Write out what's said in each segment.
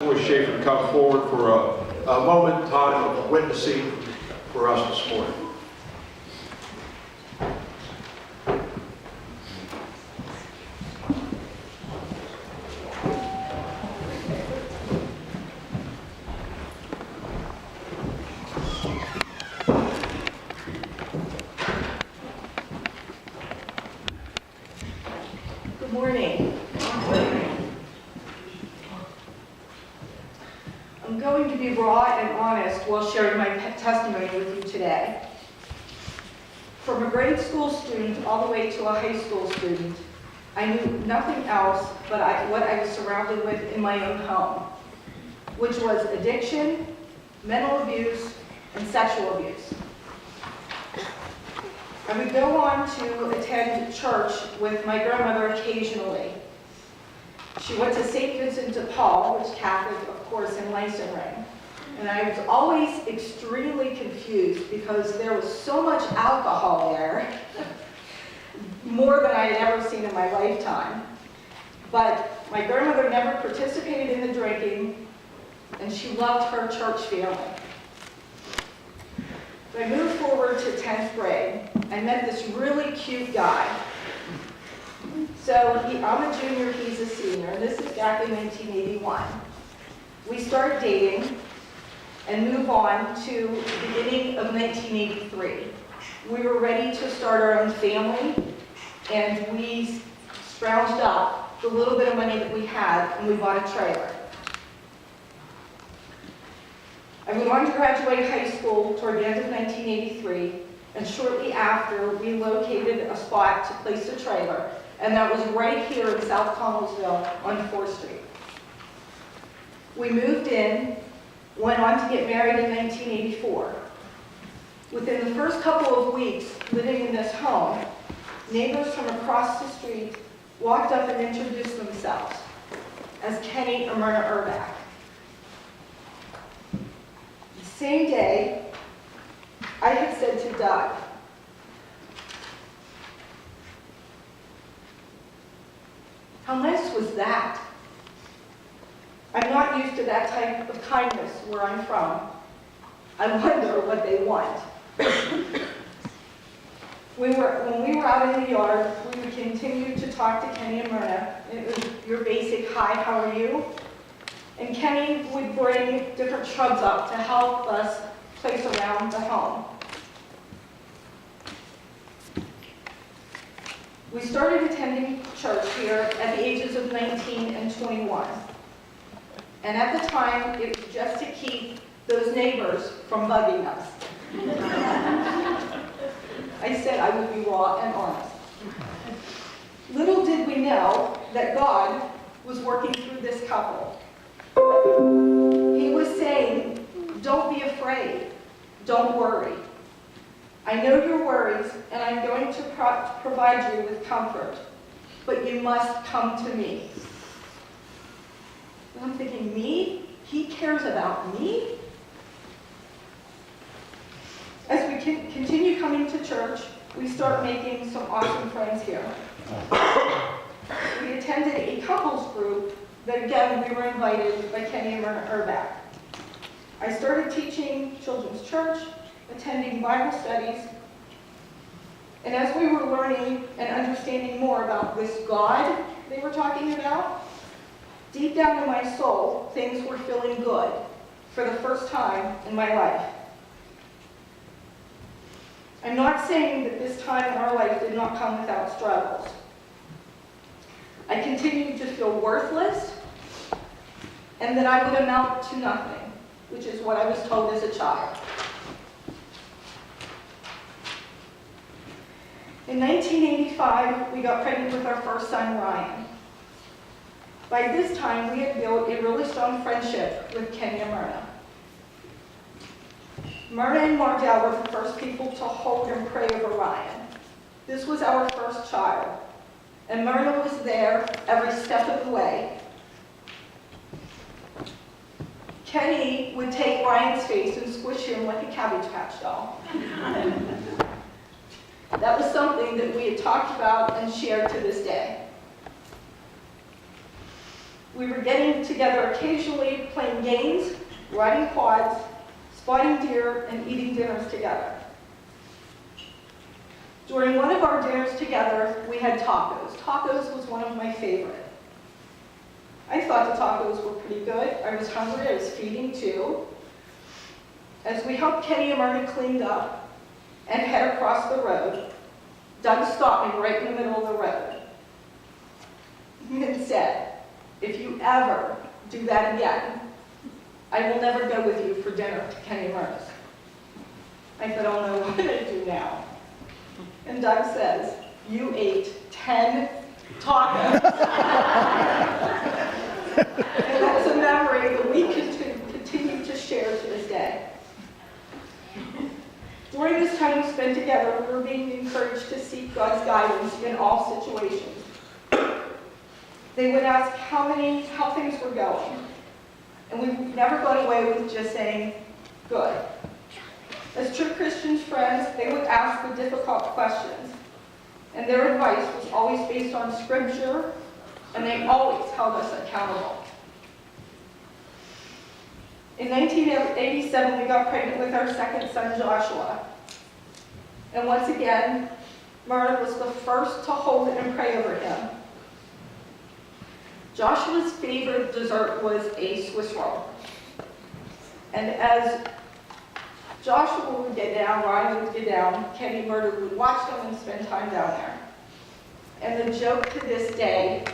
Boy Schaefer to come forward for a moment in time of witnessing for us this morning. Good morning. I'm going to be raw and honest while sharing my testimony with you today. From a grade school student all the way to a high school student, I knew nothing else but what I was surrounded with in my own home, which was addiction, mental abuse, and sexual abuse. I would go on to attend church with my grandmother occasionally. She went to St. Vincent de Paul, which is Catholic, of course, in Leissenring. And I was always extremely confused because there was so much alcohol there, more than I had ever seen in my lifetime. But my grandmother never participated in the drinking, and she loved her church family. When I moved forward to 10th grade, I met this really cute guy. So I'm a junior, he's a senior, and this is back in 1981. We start dating and move on to the beginning of 1983. We were ready to start our own family, and we scrounged up the little bit of money that we had, and we bought a trailer. I went on to graduate high school toward the end of 1983, and shortly after, we located a spot to place a trailer, and that was right here in South Connellsville on 4th Street. We moved in, went on to get married in 1984. Within the first couple of weeks living in this home, neighbors from across the street walked up and introduced themselves as Kenny and Myrna Urbach. The same day, I had said to Doug, "How nice was that? I'm not used to that type of kindness where I'm from. I wonder what they want." When we were out in the yard, we would continue to talk to Kenny and Myrna. It was your basic, "Hi, how are you?" And Kenny would bring different shrubs up to help us place around the home. We started attending church here at the ages of 19 and 21. And at the time, it was just to keep those neighbors from bugging us. I said I would be raw and honest. Little did we know that God was working through this couple. He was saying, "Don't be afraid. Don't worry. I know your worries, and I'm going to provide you with comfort, but you must come to me." And I'm thinking, me? He cares about me? As we continue coming to church, we start making some awesome friends here. We attended a couples group that, again, we were invited by Kenny and Myrna Urbach. I started teaching children's church, attending Bible studies, and as we were learning and understanding more about this God they were talking about, deep down in my soul, things were feeling good for the first time in my life. I'm not saying that this time in our life did not come without struggles. I continued to feel worthless and that I would amount to nothing, which is what I was told as a child. In 1985, we got pregnant with our first son, Ryan. By this time, we had built a really strong friendship with Kenny and Myrna. Myrna and Mardell were the first people to hold and pray over Ryan. This was our first child, and Myrna was there every step of the way. Kenny would take Ryan's face and squish him like a Cabbage Patch doll. That was something that we had talked about and shared to this day. We were getting together occasionally, playing games, riding quads, spotting deer, and eating dinners together. During one of our dinners together, we had tacos. Tacos was one of my favorite. I thought the tacos were pretty good. I was hungry, I was feeding too. As we helped Kenny and Myrna clean up and head across the road, Doug stopped me right in the middle of the road and said, "If you ever do that again, I will never go with you for dinner to Kenny and Myrna's." I said, "Oh no, what did I do now?" And Doug says, "You ate 10 tacos." And that's a memory that we continue to share to this day. During this time we spent together, we were being encouraged to seek God's guidance in all situations. They would ask how things were going, and we never got away with just saying, "Good." As true Christian friends, they would ask the difficult questions, and their advice was always based on Scripture, and they always held us accountable. In 1987, we got pregnant with our second son, Joshua. And once again, Myrna was the first to hold and pray over him. Joshua's favorite dessert was a Swiss roll. And as Joshua would get down, Ryan would get down, Kenny and Myrna would watch them and spend time down there. And the joke to this day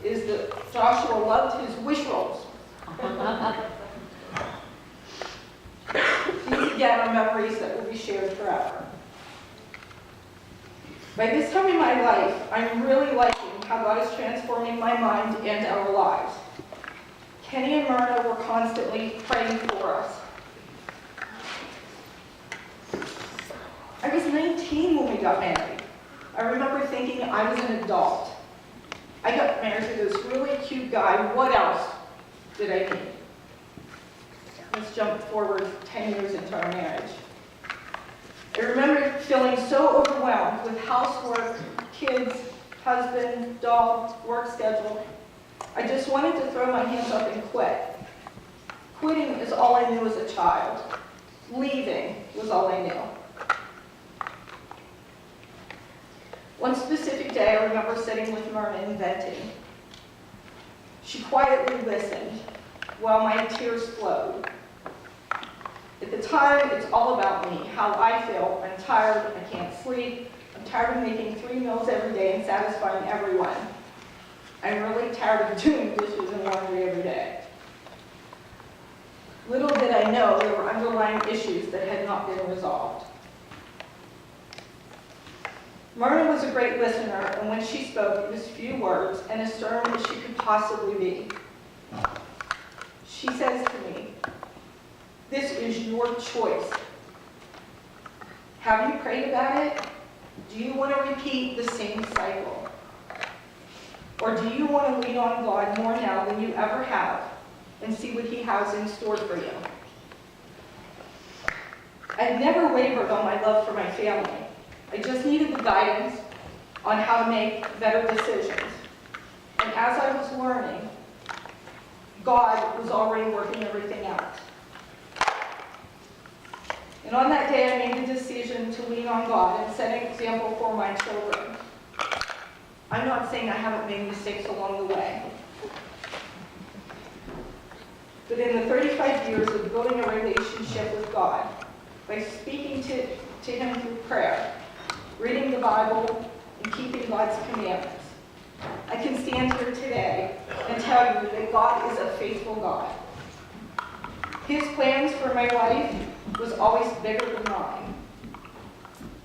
is that Joshua loved his wish rolls. These again are memories that will be shared forever. By this time in my life, I'm really liking how God is transforming my mind and our lives. Kenny and Myrna were constantly praying for us. I was 19 when we got married. I remember thinking I was an adult. I got married to this really cute guy. What else did I need? Let's jump forward 10 years into our marriage. I remember feeling so overwhelmed with housework, kids, husband, dog, work schedule. I just wanted to throw my hands up and quit. Quitting is all I knew as a child. Leaving was all I knew. One specific day, I remember sitting with Myrna and venting. She quietly listened while my tears flowed. At the time, it's all about me, how I feel. I'm tired, I can't sleep. I'm tired of making 3 meals every day and satisfying everyone. I'm really tired of doing dishes and laundry every day. Little did I know there were underlying issues that had not been resolved. Myrna was a great listener, and when she spoke, it was few words and as stern as she could possibly be. She says to me, "This is your choice. Have you prayed about it? Do you want to repeat the same cycle? Or do you want to lean on God more now than you ever have and see what He has in store for you?" I've never wavered on my love for my family. I just needed the guidance on how to make better decisions. And as I was learning, God was already working everything out. And on that day, I made the decision to lean on God and set an example for my children. I'm not saying I haven't made mistakes along the way. But in the 35 years of building a relationship with God, by speaking to Him through prayer, reading the Bible, and keeping God's commandments, I can stand here today and tell you that God is a faithful God. His plans for my life was always bigger than mine.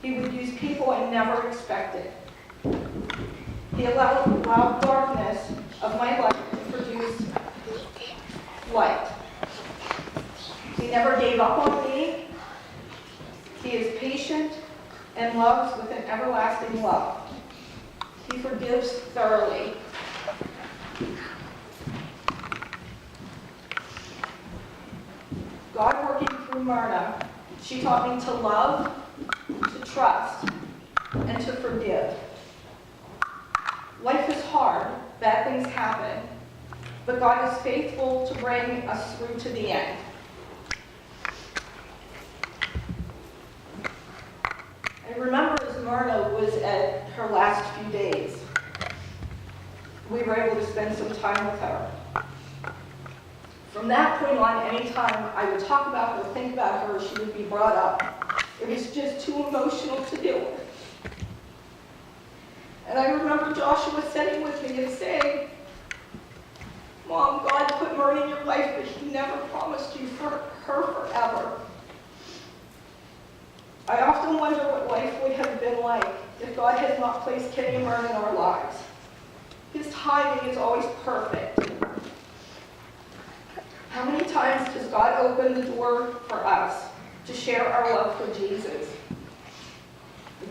He would use people I never expected. He allowed darkness of my life to produce light. He never gave up on me. He is patient and loves with an everlasting love. He forgives thoroughly. God working through Myrna, she taught me to love, to trust, and to forgive. Life is hard, bad things happen, but God is faithful to bring us through to the end. I remember as Myrna was at her last few days, we were able to spend some time with her. From that point on, anytime I would talk about her, think about her, she would be brought up. It was just too emotional to deal with. And I remember Joshua sitting with me and saying, Mom, God put Myrna in your life, but he never promised you for her forever. I often wonder what life would have been like if God had not placed Kenny and Myrna in our lives. His timing is always perfect. How many times does God open the door for us to share our love for Jesus?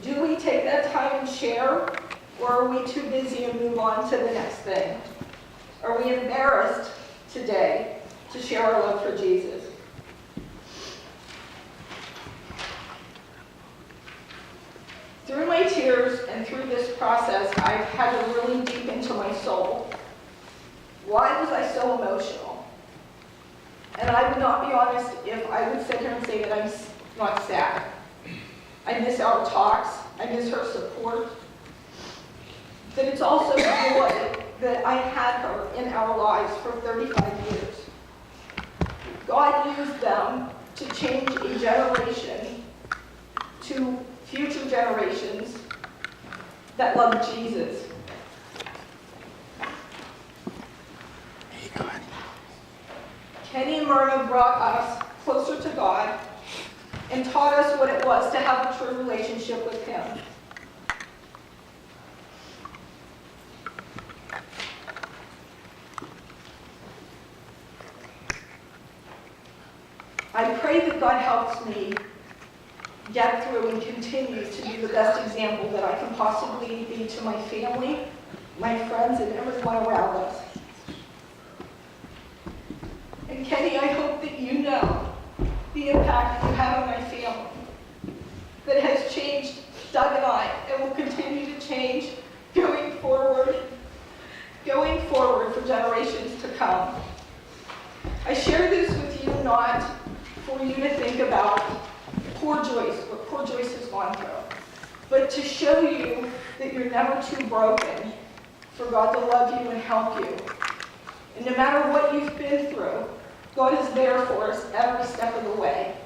Do we take that time and share, or are we too busy and move on to the next thing? Are we embarrassed today to share our love for Jesus? Through my tears and through this process, I've had to really deep into my soul. Why was I so emotional? And I would not be honest if I would sit here and say that I'm not sad. I miss our talks. I miss her support. But it's also joy that I had her in our lives for 35 years. God used them to change a generation to future generations that love Jesus. Kenny and Myrna brought us closer to God and taught us what it was to have a true relationship with Him. I pray that God helps me get through and continue to be the best example that I can possibly be to my family, my friends, and everyone around us. And Kenny, I hope that you know the impact you have on my family that has changed Doug and I and will continue to change going forward for generations to come. I share this with you not for you to think about poor Joyce, what poor Joyce has gone through, but to show you that you're never too broken for God to love you and help you. And no matter what you've been through, God is there for us every step of the way.